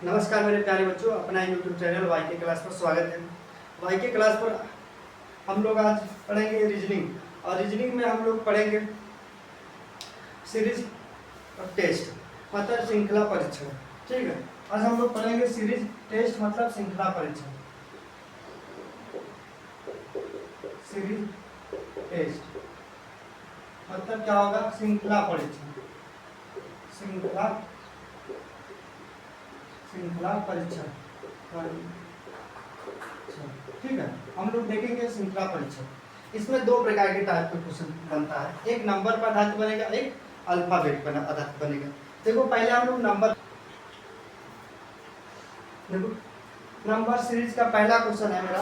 नमस्कार मेरे प्यारे बच्चों, अपना यूट्यूब चैनल वाई के क्लास पर स्वागत है। वाई के क्लास पर हम लोग आज पढ़ेंगे रीजनिंग, और रीजनिंग में हम लोग पढ़ेंगे सीरीज और टेस्ट मतलब श्रृंखला परीक्षण। ठीक है, आज हम लोग पढ़ेंगे सीरीज टेस्ट मतलब श्रृंखला परीक्षण। सीरीज टेस्ट मतलब क्या होगा? श्रृंखला परीक्षण। श्रृंखला परीक्षण। ठीक है, हम लोग देखेंगे श्रृंखला परीक्षण। इसमें दो प्रकार के टाइप के क्वेश्चन बनता है, एक नंबर पर आधारित बनेगा, एक अल्फाबेट पर आधारित बनेगा। देखो पहले हम लोग नंबर सीरीज का पहला क्वेश्चन है मेरा।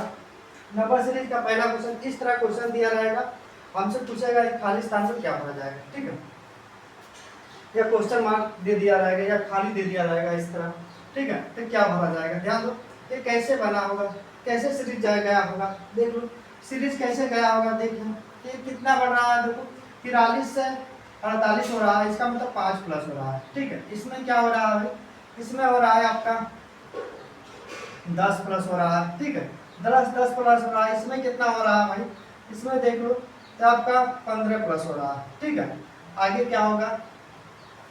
नंबर सीरीज का पहला क्वेश्चन इस तरह क्वेश्चन दिया रहेगा, हमसे पूछेगा खाली स्थान पर क्या भरा जाएगा। ठीक है, या क्वेश्चन मार्क दे दिया रहेगा या खाली दे दिया रहेगा इस तरह। ठीक है, तो क्या भरा जाएगा? ध्यान दो, ये कैसे बना होगा, कैसे सीरीज गया होगा। देख लो सीरीज कैसे गया होगा। देखिए ये कितना बढ़ रहा है, देखो 43 से 48 हो रहा है, इसका मतलब 5 प्लस हो रहा है। ठीक है, इसमें क्या हो रहा है? इसमें हो रहा है आपका 10 प्लस हो रहा है। ठीक है, 10 प्लस हो रहा है। इसमें कितना हो रहा है भाई? इसमें देख लो तो आपका 15 प्लस हो रहा है। ठीक है, आगे क्या होगा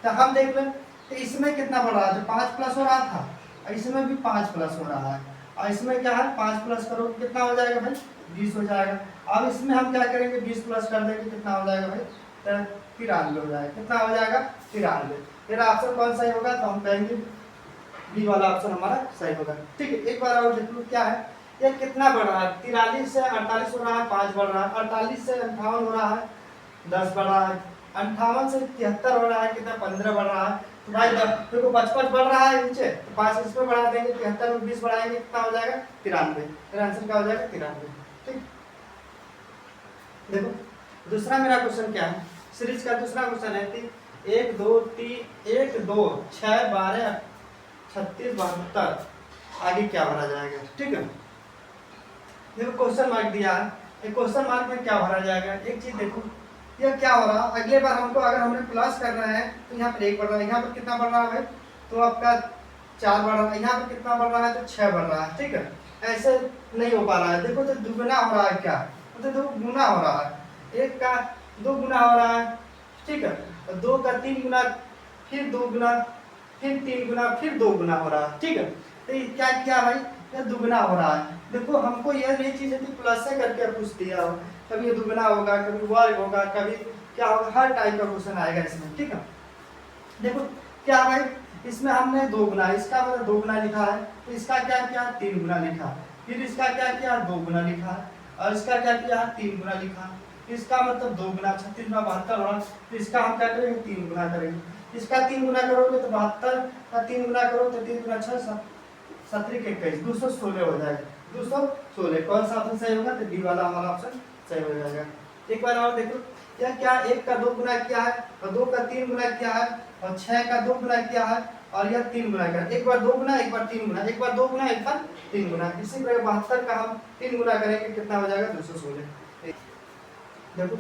तो हम देख लें। तो इसमें कितना बढ़ रहा है? 5 प्लस हो रहा था, और इसमें भी 5 प्लस हो रहा है, और इसमें क्या है 5 प्लस करो कितना हो जाएगा भाई? 20 हो जाएगा। अब इसमें हम क्या करेंगे? 20 प्लस कर देंगे, कितना हो जाएगा भाई? तो 93 हो जाएगा। कितना हो जाएगा? 93। फिर ऑप्शन कौन सही होगा? तो हम कहेंगे बी वाला ऑप्शन हमारा सही होगा। ठीक है, एक बार और देख लो क्या है, ये कितना बढ़ रहा है? 43 से 48 हो रहा है, 5 बढ़ रहा है। 48 से 58 हो रहा है, 10 बढ़ रहा है। 58 से 73 हो रहा है, कितना? 15 बढ़ रहा है। तो भाई देखो 55 बढ़ रहा है नीचे, तो 5 इसमें बढ़ा देंगे, 73 में 20 बढ़ाएंगे, कितना हो जाएगा? 93। फिर आंसर क्या हो जाएगा? 93। ठीक, देखो दूसरा मेरा क्वेश्चन क्या है, सीरीज का दूसरा क्वेश्चन है 1 2 3 1 2 6 12 36 72, आगे क्या भरा जाएगा? ठीक है, देखो क्वेश्चन मार्क दिया है, एक क्वेश्चन मार्क में क्या भरा जाएगा? एक चीज देखो, ये क्या हो रहा है? अगले बार हमको अगर हमने प्लस कर रहे हैं तो यहाँ पर 1 बढ़ रहा है, यहाँ पर कितना बढ़ रहा है भाई? तो आपका 4 बढ़ रहा है, यहाँ पर कितना बढ़ रहा है? तो 6 बढ़ रहा है। ठीक है, ऐसे नहीं हो पा रहा है। देखो तो दुगना हो रहा है, क्या तो देखो गुना हो रहा है, 1 का 2 गुना हो रहा है। ठीक है, और 2 का 3 गुना, फिर 2 गुना, फिर 3 गुना, फिर 2 गुना हो रहा है। ठीक है, तो ये क्या क्या भाई? ये दुगना हो रहा है। देखो हमको यह नहीं चीज है कि प्लस से करके पूछ दिया हो, कभी ये दुगना होगा, कभी वर्ग होगा, कभी क्या होगा, हर टाइप का क्वेश्चन आएगा इसमें। ठीक है, देखो क्या भाई, इसमें हमने 2 गुना, इसका मतलब 2 गुना लिखा है, तो इसका क्या किया? 3 गुना लिखा। फिर इसका क्या किया? 2 गुना लिखा, और इसका क्या किया? 3 गुना लिखा। इसका मतलब 2 गुना 36 में 72 होगा, तो इसका हम क्या करेंगे? 3 गुना करेंगे। इसका 3 गुना करोगे तो 72 का 3 गुना करो तो 3 गुना 6 17 के 21 216 हो जाएगा। 216 कौन सा ऑप्शन सही होगा? तो डी वाला हमारा ऑप्शन सही हो जाएगा। एक बार और देखो, यह क्या 1 का 2 गुना किया है, और 2 का 3 गुना किया है, और 6 का 2 गुना किया है, और यह 3 गुना किया। एक बार 2 गुना, एक बार 3 गुना, एक बार 2 गुना, एक बार 3 गुना। इसी प्रकार 72 का हम 3 गुना करेंगे, कितना हो जाएगा? 216। देखो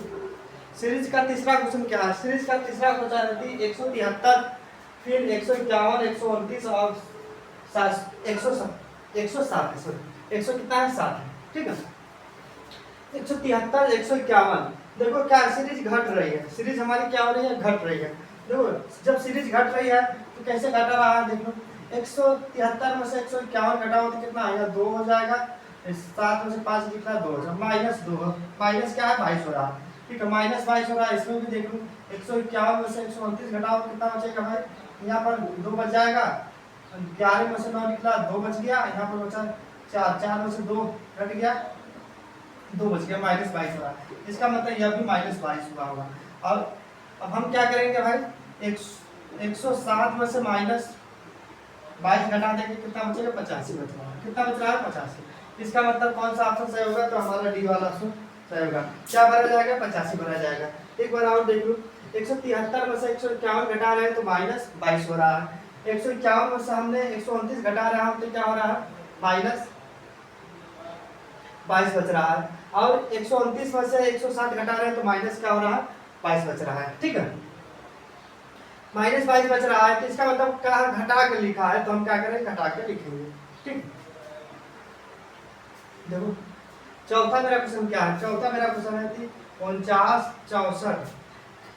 सीरीज का तीसरा क्वेश्चन क्या है? सीरीज का तीसरा क्वेश्चन है 173, फिर 151, 129 और 107 सॉरी 100 कितना है? 7 है। ठीक है, 173 151, देखो क्या सीरीज घट रही है, सीरीज हमारी क्या हो रही है? घट रही है। देखो जब सीरीज घट रही है तो कैसे घटा रहा है? देख लो 173 में से 151 घटाओ तो कितना आएगा? 2 हो जाएगा। 7 में से 5 कितना? 2 हो जाएगा, -2, माइनस क्या है? 22 हो रहा है। ठीक है, -22 हो रहा है। इसमें भी देख लो 151 में से 129 घटाओ तो कितना बचेगा भाई? यहाँ पर 2 बच जाएगा, 11 में से 9 निकला, 2 बच गया, यहाँ पर बचा 4, 4 में से 2 घट गया, 2 बच गया, -22 हो रहा है। इसका मतलब यह भी -22 हुआ होगा। और अब हम क्या करेंगे भाई? 107 में से -22 घटा देंगे, कितना बचेगा? 85 बच रहा है। कितना बच रहा है? 85। इसका मतलब कौन सा ऑप्शन सही होगा? तो हमारा डी वाला ऑप्शन सही होगा। क्या भरा जाएगा? 85 भरा जाएगा। एक बार और देख लो, 173 में से 151 घटा रहे हैं तो -22 हो रहा है। 151 में से हमने 129 घटा रहे हैं तो क्या हो रहा है? -22 बच रहा है। और 129 में से 107 घटा रहे हैं तो माइनस क्या हो रहा है? 22 बच रहा है। ठीक है, -22 बच रहा है, तो इसका मतलब क्या घटा के लिखा है, तो हम क्या करें, घटा के लिखेंगे। ठीक, देखो चौथा मेरा क्वेश्चन क्या है, चौथा मेरा क्वेश्चन है कि 49 64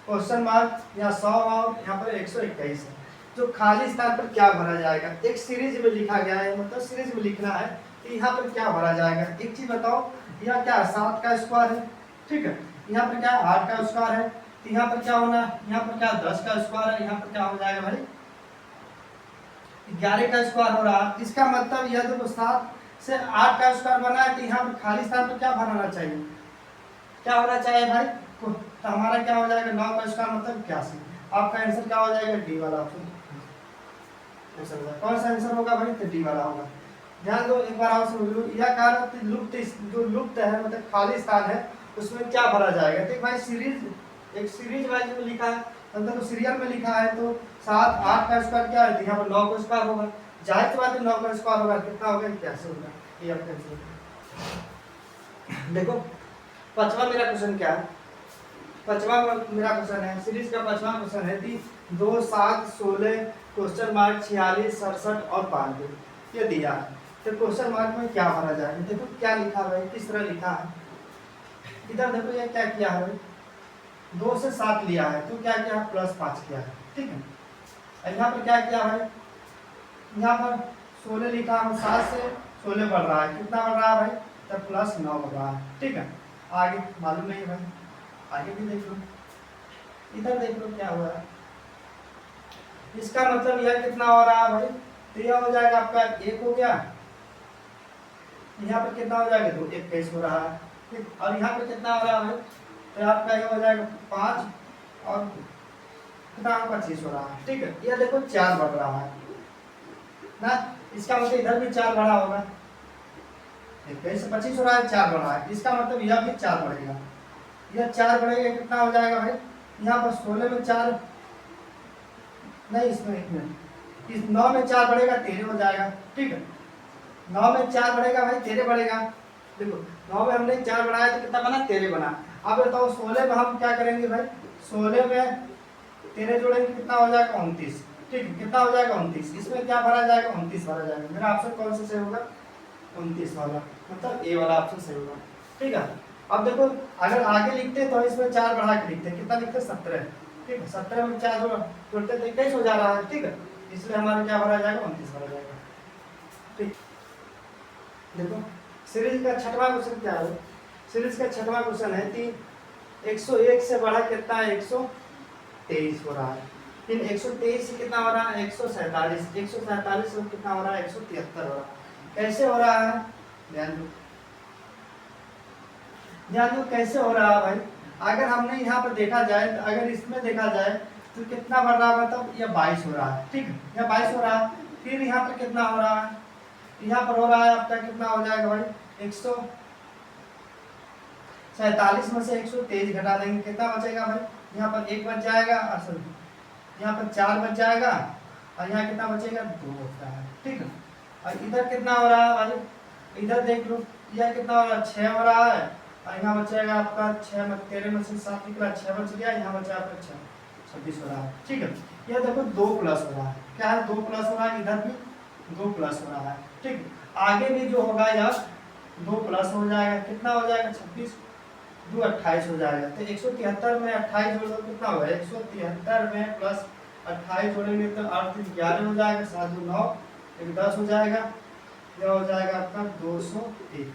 क्वेश्चन मार्क या 100 और यहाँ पर 121 है, जो खाली स्थान पर क्या भरा जाएगा। एक सीरीज में लिखा गया है, मतलब सीरीज में लिखना है कि यहाँ पर क्या भरा जाएगा। एक चीज बताओ, यहाँ क्या 7 का स्क्वायर है, ठीक है, यहाँ पर क्या 8 का स्क्वायर है, तो यहाँ पर क्या होना, यहाँ पर क्या 10 का स्क्वायर है, यहाँ पर क्या हो जाएगा भाई 11 का स्क्वायर हो रहा है। इसका मतलब यह देखो 7 से 8 का स्क्वायर बना है, तो यहाँ पर खाली स्थान पर क्या भरना चाहिए, क्या होना चाहिए भाई, तो हमारा क्या हो जाएगा 9 का स्क्वायर मतलब 81। आपका आंसर क्या हो जाएगा, डी वाला ऑप्शन। कौन सा आंसर होगा भाई, तो डी वाला होगा। ध्यान दो, एक बार और समझ लो, यह कार्य लुप्त, जो लुप्त है मतलब खाली स्थान है, उसमें क्या भरा जाएगा। तो भाई सीरीज, एक सीरीज वाइज में लिखा है, मतलब तो सीरियल में लिखा है, तो 7 8 का स्क्वायर क्या है, यहाँ पर 9 का स्क्वायर होगा, जाहिर सी बात है 9 का स्क्वायर होगा, कितना होगा, कैसे होगा, ये आपका आंसर। देखो पांचवा मेरा क्वेश्चन क्या है, पांचवा मेरा क्वेश्चन है, सीरीज का पांचवा क्वेश्चन है कि 2 7 16 क्वेश्चन मार्क 46 67 और 92 ये दिया है, तो क्वेश्चन मार्क में क्या भरा जाएगा। देखो क्या लिखा है, किस तरह लिखा है, इधर देखो ये क्या किया है, 2 से 7 लिया है, तो क्या किया +5 किया है, ठीक है। और यहाँ पर क्या किया है, यहाँ पर 16 लिखा है, 7 से 16 बढ़ रहा है, कितना बढ़ रहा है भाई, तो +9 बढ़ रहा है, ठीक है। आगे मालूम नहीं भाई, आगे भी देख लो, इधर देख लो क्या हुआ है, इसका मतलब यह कितना हो रहा है भाई, तो यह हो जाएगा आपका 1 हो गया, यहाँ पर कितना हो जाएगा 2 21 हो रहा है, ठीक। और यहाँ पर कितना हो रहा है भाई, तो आपका ये हो जाएगा 5 और कितना 25 हो रहा है, ठीक है। यह देखो 4 बढ़ रहा है ना, इसका मतलब इधर भी 4 बढ़ा होगा, 21 से 25 हो रहा है, 4 बढ़ा है, इसका मतलब यह भी 4 बढ़ेगा, यह 4 बढ़ेगा, कितना हो जाएगा भाई, यहाँ पर 16 में 4 नहीं, इसमें 1 मिनट, इस 9 में 4 बढ़ेगा 13 हो जाएगा, ठीक है। 9 में 4 बढ़ेगा भाई 13 बढ़ेगा, देखो 9 में हमने 4 बढ़ाया तो कितना बना 13 बना। अब बताओ 16 में हम क्या करेंगे भाई, 16 में 13 जोड़ेंगे कितना हो जाएगा 29, ठीक है, कितना हो जाएगा 29, इसमें क्या भरा जाएगा 29 भरा जाएगा। मेरा ऑप्शन कौन सा सही होगा, 29 वाला, मतलब ए वाला ऑप्शन सही होगा, ठीक है। अब देखो अगर आगे लिखते तो इसमें 4 बढ़ा के लिखते, कितना लिखते 17, ठीक है, 17 में 4 जोड़ते तो 21 हो जा रहा है, ठीक है, इसलिए हमारा क्या भरा जाएगा 29 भरा जाएगा, ठीक। देखो सीरीज का छठवां क्वेश्चन क्या है, सीरीज का छठवां क्वेश्चन है कि 101 से बढ़ा कितना है 123 हो रहा है, फिर 123 से कितना हो रहा है 147, 147 से कितना हो रहा है 173 हो रहा है, कैसे हो रहा है, ध्यान दो, ध्यान दो कैसे हो रहा है भाई। अगर हमने यहाँ पर देखा जाए, तो अगर इसमें देखा जाए तो कितना बढ़ रहा है, मतलब यह 22 हो रहा है, ठीक है, यह 22 हो रहा है, फिर यहाँ पर कितना हो रहा है, यहाँ पर हो रहा है आपका कितना हो जाएगा भाई 147 में से 123 घटा देंगे, कितना बचेगा भाई, यहाँ पर 1 बच जाएगा, असल यहाँ पर 4 बच जाएगा, और यहाँ कितना बचेगा 2 होता है, ठीक है। और इधर कितना हो रहा है भाई, इधर देख लो, यह कितना हो रहा है 6 हो रहा है, और यहाँ बचेगा आपका 6 में 13 में से 7 निकला, 6 बच गया, यहाँ बचा आपका 26 हो रहा है, ठीक है। यह देखो 2 प्लस हो रहा है, क्या है 2 प्लस हो रहा है, इधर भी 2 प्लस हो रहा है, ठीक। आगे भी जो होगा यह 2 प्लस हो जाएगा, कितना हो जाएगा 26 2 28 हो जाएगा, तो 173 में 28 जोड़ दो कितना होगा, 173 में प्लस 28 जोड़ेंगे तो 8 3 11 हो जाएगा, 7 2 9 1 10 हो जाएगा, यह हो जाएगा आपका 201,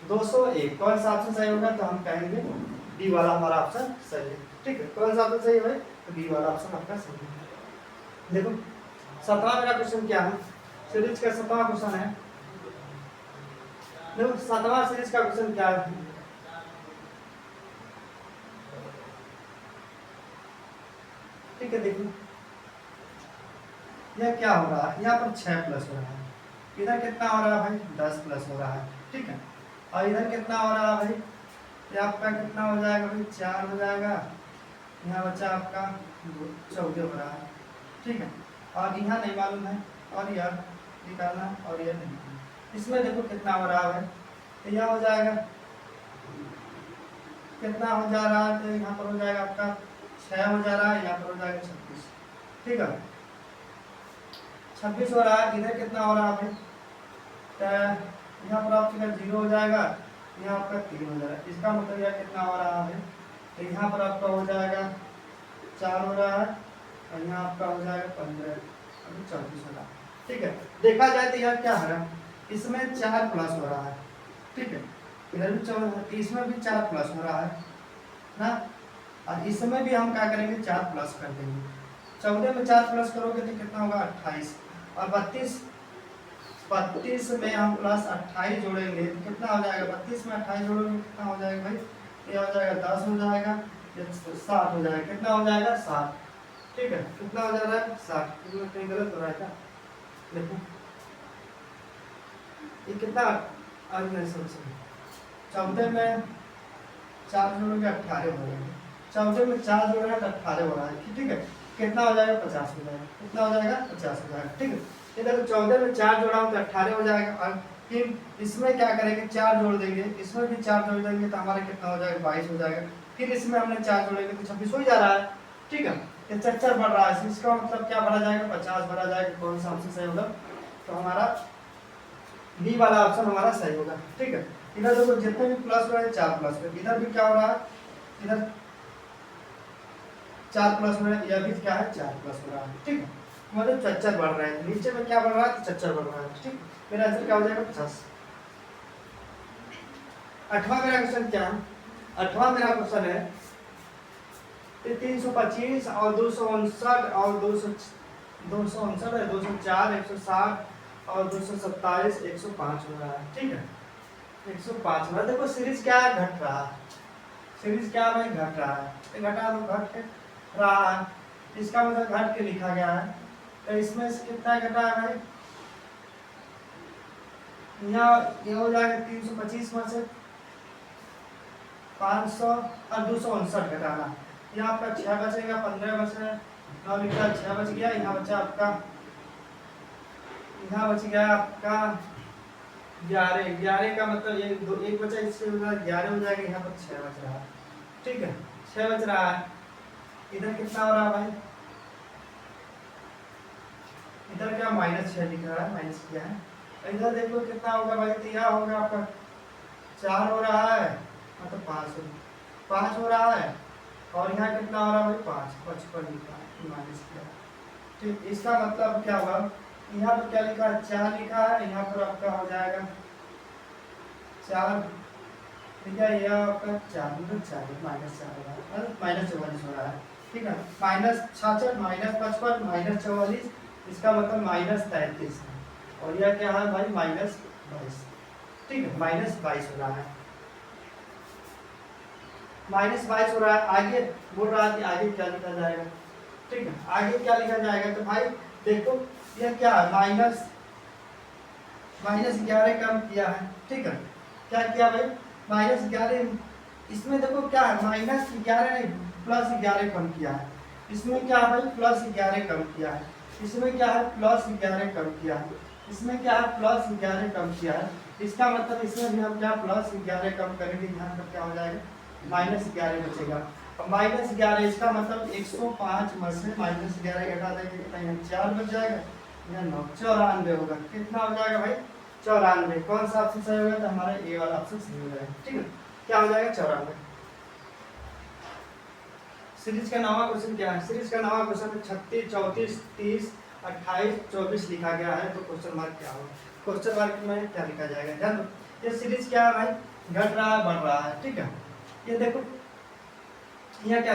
201 कौन सा ऑप्शन सही होगा, तो हम कहेंगे बी वाला हमारा ऑप्शन सही है, ठीक है। कौन सा ऑप्शन सही है, तो बी वाला ऑप्शन आपका सही है। देखो 7वां मेरा क्वेश्चन क्या है, सीरीज का 7वां क्वेश्चन है, देखो 7वां सीरीज का क्वेश्चन क्या है, ठीक है। देखो यह क्या हो रहा है, यहाँ पर 6 प्लस हो रहा है, इधर कितना हो रहा है भाई 10 प्लस हो रहा है, ठीक है। और इधर कितना हो रहा है भाई, ये आपका कितना हो जाएगा भाई 4 हो जाएगा, यहाँ बचा आपका 14 हो रहा है, ठीक है। और यहाँ नहीं मालूम है, और यह निकालना, और यह नहीं, इसमें देखो कितना हो रहा है, तो यह हो जाएगा कितना हो जा रहा है, तो यहाँ पर हो जाएगा आपका 6 हो जा रहा है, यहाँ पर हो जाएगा 26, ठीक है। 26 हो रहा है, इधर कितना हो रहा है भाई, तो यहाँ पर आपका 0 हो जाएगा, यहाँ आपका 3 हो जाएगा। इसका मतलब यह कितना हो रहा है, तो यहाँ पर आपका हो जाएगा 4 हो रहा है, और यहाँ आपका हो जाएगा 15, अभी 34 हो रहा है। ठीक है, देखा जाए तो यह क्या हो रहा है, इसमें 4 प्लस हो रहा है। ठीक है, इधर भी 4, इसमें भी 4 प्लस हो रहा है ना, और इसमें भी हम क्या करेंगे 4 प्लस कर देंगे। 14 में 4 प्लस करोगे तो कितना होगा 28, और 32 में हम प्लस 28 जोड़ेंगे तो कितना हो जाएगा, 32 में 28 जोड़ोगे कितना हो जाएगा भाई, ये हो जाएगा 10 हो जाएगा, ये 60 हो जाएगा, कितना हो जाएगा 60। ठीक है, कितना हो जा रहा है 60, इसमें कहीं गलत हो रहा है क्या, देखो ये कितना आज नहीं समझ, 14 में 4 जोड़ोगे 18 हो जाएगा, 14 में 4 जोड़ रहा है तो 18 हो रहा है। ठीक है, कितना हो जाएगा 50 हो जाएगा, कितना हो जाएगा 50 हो जाएगा। ठीक है, इधर 14 में 4 जोड़ा हूँ तो 18 हो जाएगा, और फिर इसमें क्या करेंगे 4 जोड़ देंगे, इसमें भी 4 जोड़ देंगे तो हमारा कितना हो जाएगा 22 हो जाएगा। फिर इसमें हमने 4 जोड़ेंगे तो 26 हो ही जा रहा है। ठीक है, ये चक्कर बढ़ रहा है, इसका मतलब क्या भरा जाएगा 50 भरा जाएगा। कौन सा ऑप्शन सही होगा, तो हमारा बी वाला ऑप्शन हमारा सही होगा। ठीक है, इधर देखो जितने भी प्लस हो रहे हैं 4 प्लस हो, इधर भी क्या हो रहा है, इधर 4 प्लस हो रहा है, यह भी क्या है 4 प्लस हो रहा है। ठीक है, मतलब चच्चर बढ़ रहा है, नीचे में क्या बढ़ रहा है तो चच्चर बढ़ रहा है। ठीक, मेरा आंसर क्या हो जाएगा 50। 8वां मेरा क्वेश्चन क्या है, 8वां मेरा क्वेश्चन है 325 और 259 और 259 है, 204, 160 और 227, 105 हो रहा है। ठीक है, 105 हो रहा है। देखो सीरीज क्या है, घट रहा है, सीरीज क्या है भाई घट रहा है, घटा तो घट के रहा है, इसका मतलब घट के लिखा गया है। तो इसमें से कितना घटा है भाई, यहाँ ये हो जाएगा 325 में से 500 और 259 घटाना, यहाँ आपका 6 बचेगा, 15 बचा, 9 लिखा 6 बच गया, यहाँ बचा आपका, यहाँ बच गया आपका 11, 11 का मतलब एक बचा, इससे 11 हो जाएगा, यहाँ पर 6 बच रहा है। ठीक है, 6 बच रहा है, इधर कितना हो रहा है भाई, इधर क्या -6 लिख रहा है, माइनस किया है, इधर देखो कितना होगा भाई, तो यह होगा आपका 4 हो रहा है, मतलब 5 हो रहा है, और यहाँ कितना हो रहा है भाई 55 लिखा है, माइनस किया। ठीक, इसका मतलब क्या होगा, यहाँ पर क्या लिखा है 4 लिखा है, यहाँ पर आपका हो जाएगा 4, ठीक है, यह आपका 4 -4 हो रहा है, -44 हो रहा है। ठीक है, -66, -55, -44, इसका मतलब -33 है, और यह क्या है भाई -22। ठीक है, -22 हो रहा है, -22 हो रहा है। आगे बोल रहा है कि आगे क्या लिखा जाएगा। ठीक है, आगे क्या लिखा जाएगा, तो भाई देखो यह क्या है, -11 कम किया है। ठीक है, क्या किया भाई -11, इसमें देखो क्या है -11 नहीं +11 कम किया है, इसमें क्या है भाई +11 कम किया है, इसमें क्या है +11 कम किया है, इसमें क्या है +11 कम किया है। इसका मतलब इसमें भी हम क्या +11 कम करेंगे, यहाँ पर क्या हो जाएगा -11 बचेगा, और -11 इसका मतलब 105 में से -11 घटा देंगे, कितना यहाँ 4 बच जाएगा, यहाँ 9, 94 होगा। कितना हो जाएगा भाई 94। कौन सा ऑप्शन सही होगा, तो हमारा ए वाला ऑप्शन सही हो जाएगा। ठीक है, क्या हो जाएगा 94। सीरीज का नवा क्वेश्चन क्या है, सीरीज का नवा क्वेश्चन 36, 34, 30, 28, 24 लिखा गया है, तो क्वेश्चन मार्क क्या होगा, क्वेश्चन मार्क में क्या लिखा जाएगा, ध्यान दो। ये सीरीज क्या है भाई, घट रहा है बढ़ रहा है। ठीक है, ये देखो यहाँ क्या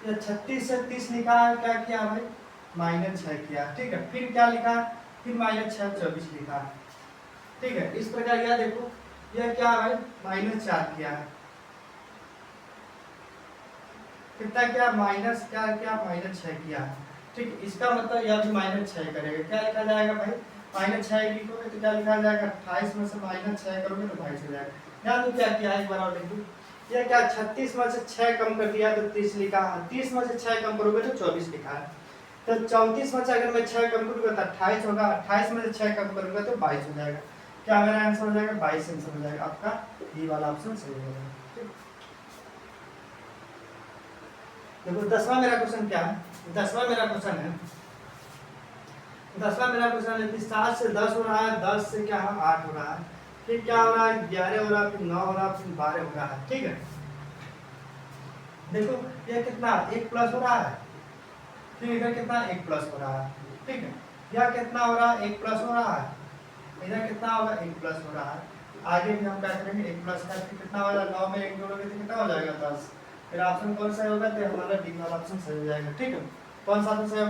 36 से 30 लिखा है, क्या किया भाई -6 किया। ठीक है, फिर क्या लिखा, फिर -6 24 लिखा है। ठीक है, इस प्रकार यह देखो यह क्या है भाई -4 किया है, कितना क्या -6 किया है। ठीक, इसका मतलब यह भी -6 करेगा, क्या लिखा जाएगा भाई -6 लिखोगे तो क्या लिखा जाएगा 28 में से -6 करोगे तो 22 हो जाएगा। ध्यान दो क्या किया है, एक बार और देखो, यह क्या 36 में से 6 कम कर दिया तो 30 लिखा है, 30 में से 6 कम करोगे तो 24 लिखा है, तो 34 में से अगर मैं 6 कम करूँगा तो 28 होगा, 28 में से 6 कम करूँगा तो 22 हो जाएगा। क्या मेरा आंसर हो जाएगा 22 आंसर हो जाएगा, आपका ये वाला ऑप्शन सही हो जाएगा। देखो 10वां मेरा क्वेश्चन क्या है, 10वां मेरा क्वेश्चन है, 10वां मेरा क्वेश्चन है कि 7 से 10 हो रहा है, 10 से क्या है 8 हो रहा है, फिर क्या हो रहा है 11 हो रहा है, फिर 9 हो रहा है, फिर 12 हो रहा है। ठीक है, देखो ये कितना 1 प्लस हो रहा है, फिर इधर कितना 1 प्लस हो रहा है। ठीक है, यह कितना हो रहा है 1 प्लस हो रहा है, इधर कितना होगा 1 प्लस हो रहा है। आगे भी हम क्या करेंगे 1 प्लस का कितना हो जाएगा, 9 में 1 जोड़ोगे तो कितना हो जाएगा 10। फिर ऑप्शन कौन सा होगा, तो हमारा डी वाला ऑप्शन सही हो जाएगा। ठीक है, कौन सा ऑप्शन सही होगा,